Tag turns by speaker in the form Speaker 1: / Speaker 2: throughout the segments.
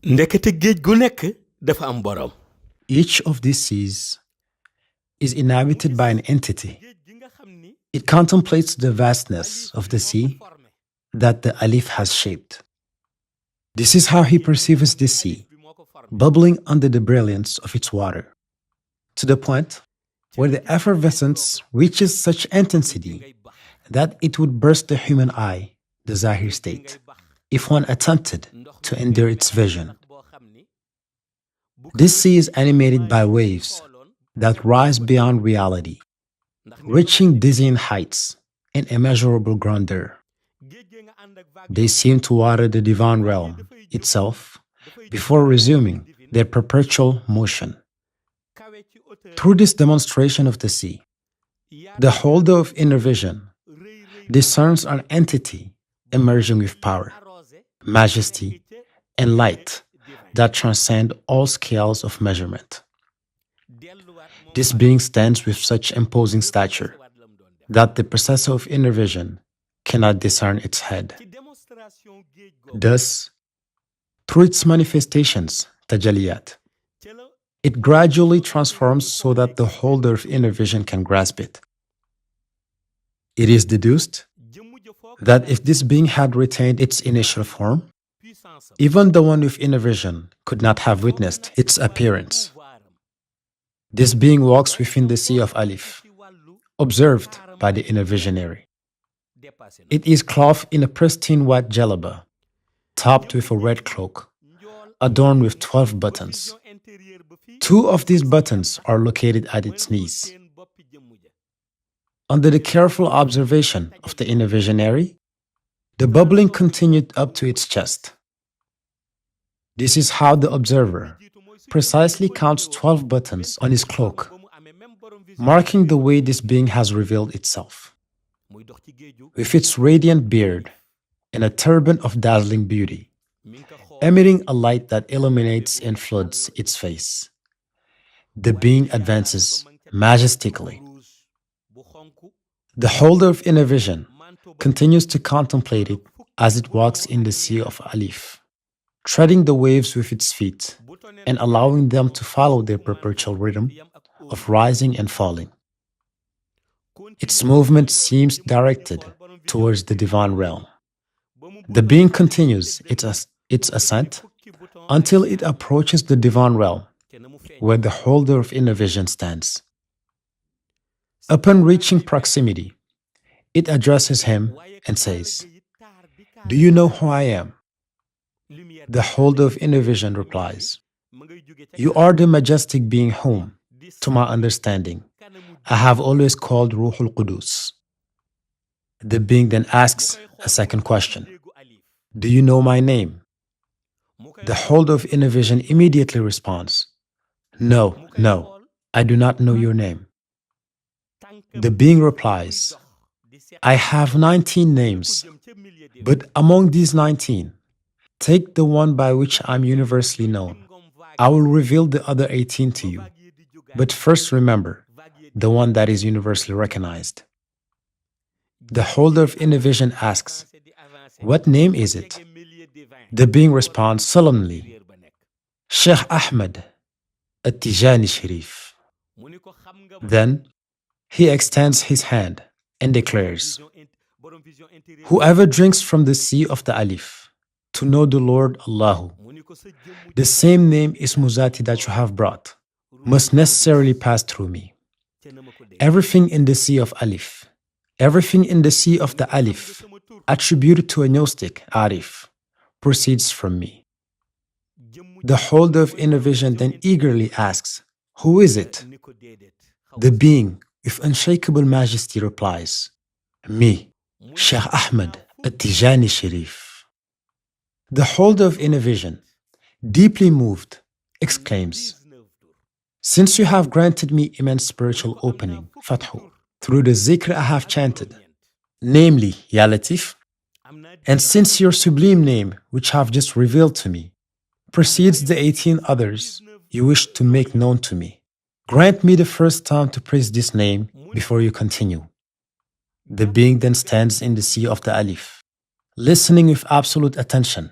Speaker 1: ndekete géej gu nekk dafa am borom.
Speaker 2: Each of these seas is inhabited by an entity. It contemplates the vastness of the sea that the Alif has shaped. This is how he perceives the sea, bubbling under the brilliance of its water, to the point where the effervescence reaches such intensity that it would burst the human eye, the Zahir state, if one attempted to endure its vision. This sea is animated by waves that rise beyond reality, reaching dizzying heights and immeasurable grandeur. They seem to water the divine realm itself before resuming their perpetual motion. Through this demonstration of the sea, the holder of inner vision discerns an entity emerging with power, majesty, and light that transcend all scales of measurement. This being stands with such imposing stature that the possessor of inner vision cannot discern its head. Thus, through its manifestations, tajaliyat, it gradually transforms so that the holder of inner vision can grasp it. It is deduced that if this being had retained its initial form, even the one with inner vision could not have witnessed its appearance. This being walks within the Sea of Alif, observed by the inner visionary. It is clothed in a pristine white jalaba, topped with a red cloak, adorned with 12 buttons. 2 of these buttons are located at its knees. Under the careful observation of the inner visionary, the bubbling continued up to its chest. This is how the observer precisely counts 12 buttons on his cloak, marking the way this being has revealed itself. With its radiant beard and a turban of dazzling beauty, emitting a light that illuminates and floods its face, the being advances majestically. The holder of inner vision continues to contemplate it as it walks in the Sea of Alif, treading the waves with its feet and allowing them to follow their perpetual rhythm of rising and falling. Its movement seems directed towards the divine realm. The being continues its ascent until it approaches the divine realm, where the holder of inner vision stands. Upon reaching proximity, it addresses him and says, "Do you know who I am?" The holder of inner vision replies, "You are the majestic being whom, to my understanding, I have always called Ruhul Qudus." The being then asks a second question, "Do you know my name?" The holder of inner vision immediately responds, "No, no, I do not know your name." The being replies, "I have 19 names, but among these 19, take the one by which I am universally known. I will reveal the other 18 to you, but first remember the one that is universally recognized." The holder of inner vision asks, "What name is it?" The being responds solemnly, "Sheikh Ahmad Tijani Chérif." Then he extends his hand and declares, "Whoever drinks from the sea of the Alif to know the Lord Allahu, the same name Ismuzati that you have brought, must necessarily pass through me. Everything in the Sea of Alif, everything in the Sea of the Alif, attributed to a gnostic, Arif, proceeds from me." The holder of inner vision then eagerly asks, "Who is it?" The being with unshakable majesty replies, "Me, Sheikh Ahmad Tijani Chérif." The holder of inner vision, deeply moved, exclaims, "Since you have granted me immense spiritual opening, Fathu, through the zikr I have chanted, namely Ya Latif, and since your sublime name, which have just revealed to me, precedes the 18 others you wish to make known to me, grant me the first time to praise this name before you continue." The being then stands in the Sea of the Alif, listening with absolute attention.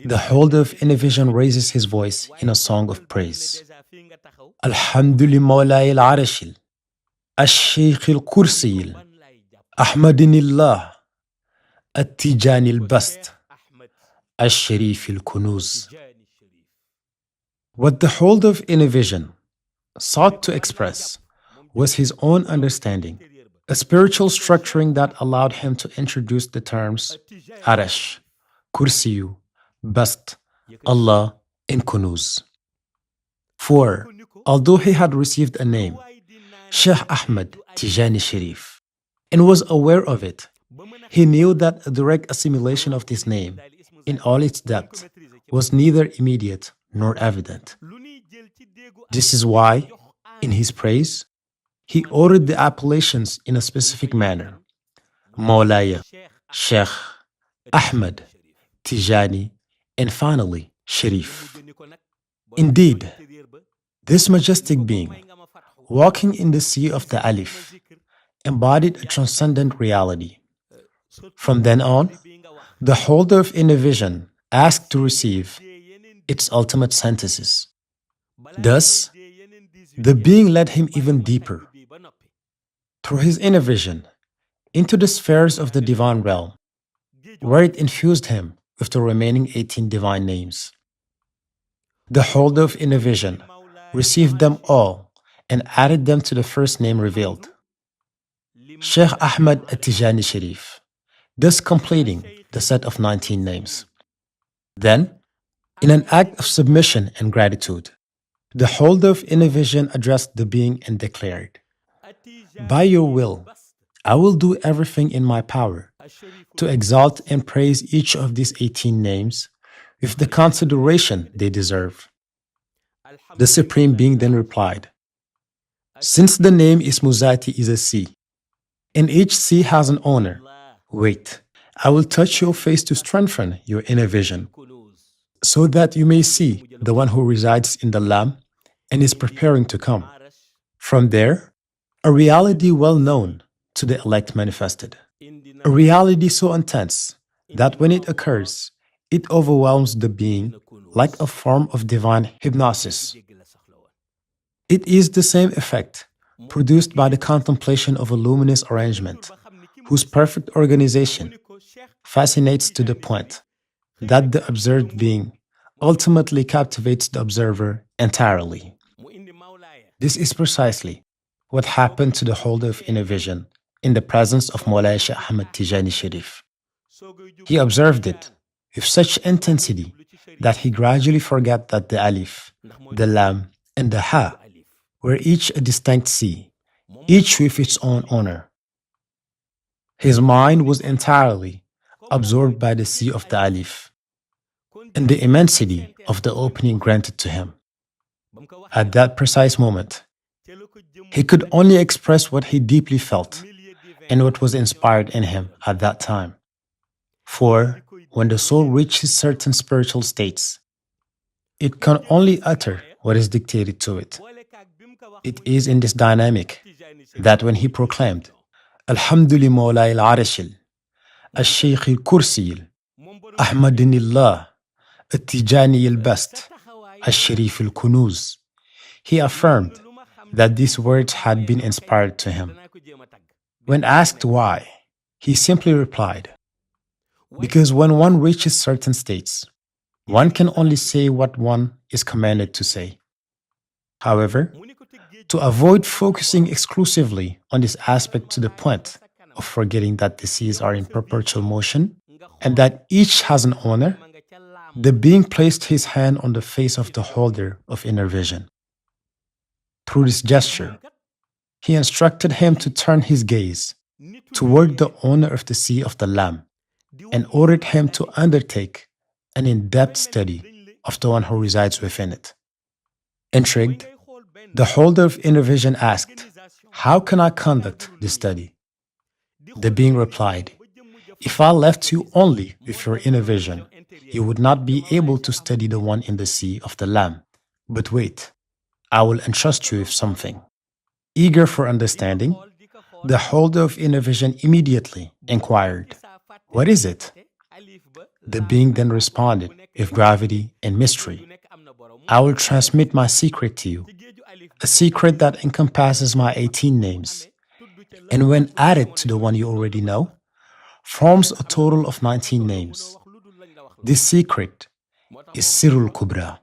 Speaker 2: The holder of inner vision raises his voice in a song of praise. Alhamdulillah Mawlai al-Arashil, Al-Sheikh al-Kursil, Ahmadinillah, At-Tijani al-Bast, Al-Sharif al-Kunuz. What the holder of inner vision sought to express was his own understanding, a spiritual structuring that allowed him to introduce the terms Arash, Kursiyu, Bast, Allah, and Kunuz. For, although he had received a name, Sheikh Ahmad Tijani Chérif, and was aware of it, he knew that a direct assimilation of this name, in all its depth, was neither immediate nor evident. This is why, in his praise, he ordered the appellations in a specific manner: Mawlaya, Sheikh, Ahmad, Tijani, and finally, Sharif. Indeed, this majestic being, walking in the Sea of the Alif, embodied a transcendent reality. From then on, the holder of inner vision asked to receive its ultimate synthesis. Thus, the being led him even deeper, through his inner vision, into the spheres of the divine realm, where it infused him with the remaining 18 divine names. The holder of inner vision received them all and added them to the first name revealed, Sheikh Ahmad Tijani Chérif, thus completing the set of 19 names. Then, in an act of submission and gratitude, the holder of inner vision addressed the being and declared, "By your will, I will do everything in my power to exalt and praise each of these 18 names with the consideration they deserve." The Supreme Being then replied, "Since the name Ismuzati is a sea, and each sea has an owner, wait, I will touch your face to strengthen your inner vision, so that you may see the one who resides in the Lamb and is preparing to come. From there, a reality well known to the elect manifested, a reality so intense that when it occurs, it overwhelms the being like a form of divine hypnosis. It is the same effect produced by the contemplation of a luminous arrangement, whose perfect organization fascinates to the point that the observed being ultimately captivates the observer entirely. This is precisely what happened to the holder of inner vision in the presence of Mawlaya Sheikh Ahmad Tijani Chérif. He observed it with such intensity that he gradually forgot that the Alif, the Lam, and the Ha were each a distinct sea, each with its own owner. His mind was entirely absorbed by the Sea of the Alif and the immensity of the opening granted to him. At that precise moment, he could only express what he deeply felt and what was inspired in him at that time. For when the soul reaches certain spiritual states, it can only utter what is dictated to it. It is in this dynamic that when he proclaimed, Alhamdulillah Mawlai al-Arashil, Al-Sheikh al-Kursil, Ahmadinillah, At-Tijani al-Bast, Al-Sharif al-Kunuz, he affirmed that these words had been inspired to him. When asked why, he simply replied, because when one reaches certain states, one can only say what one is commanded to say. However, to avoid focusing exclusively on this aspect to the point of forgetting that the seas are in perpetual motion and that each has an owner, the being placed his hand on the face of the holder of inner vision. Through this gesture, he instructed him to turn his gaze toward the owner of the Sea of the Lamb and ordered him to undertake an in-depth study of the one who resides within it. Intrigued, the holder of inner vision asked, "How can I conduct this study?" The being replied, "If I left you only with your inner vision, you would not be able to study the one in the Sea of the Lamb. But wait, I will entrust you with something." Eager for understanding, the holder of inner vision immediately inquired, "What is it?" The being then responded with gravity and mystery. I will transmit my secret to you, a secret that encompasses my 18 names, and when added to the one you already know, forms a total of 19 names. This secret is Sirroul Kubra.